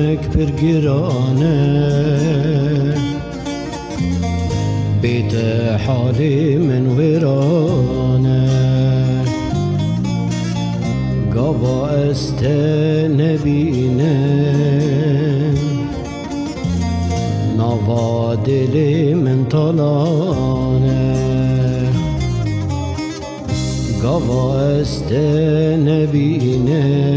سترانك برگرانه بیت حالی من ویرانه گاوا است نبینه نوا دلی من طلانه گاوا است نبینه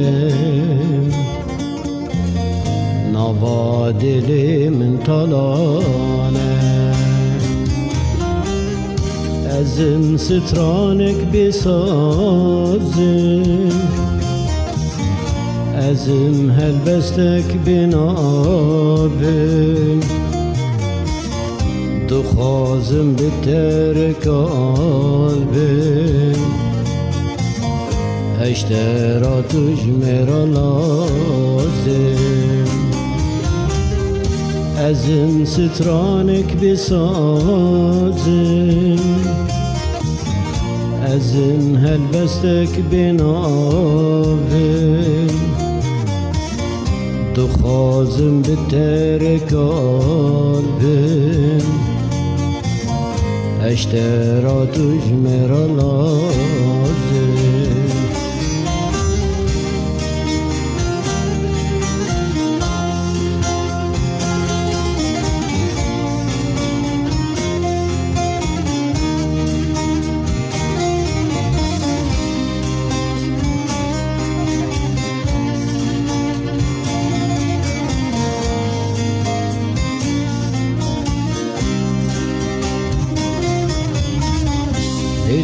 نوا دلی من طلانه ازم سترانك بسازم ازم هلبستك بنابم دخازم بترك قلبم اشترى تجمر لازم ازم سترانك بسازم ازم هلبستك بنابم دخازم بترك قلبم اشترى تجمر لازم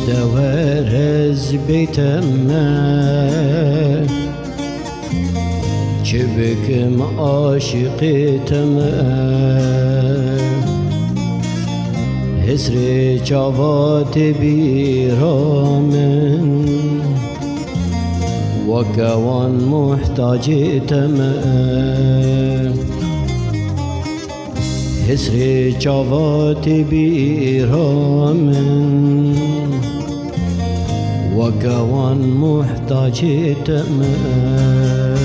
دورز بیتمه چه بکم عاشقیتمه حسر چاوات بیرامن وکوان محتاجیتمه حسر چاوات بیرامن وكوان محتاج تمام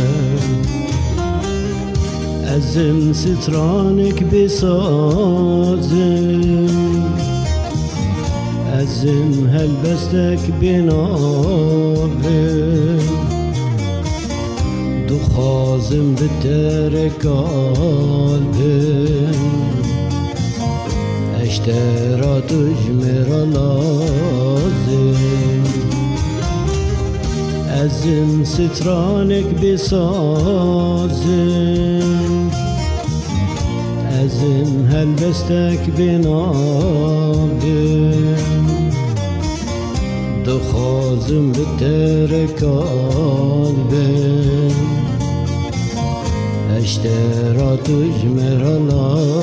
أزم سترانك بسازم أزم هلبستك بنابم دخازم بترك قلبم اشترى تجمر لازم ازم سترانك بسازم ازم هلبستك بنابم دخازم بترك قلبم اشترى تجمر لازم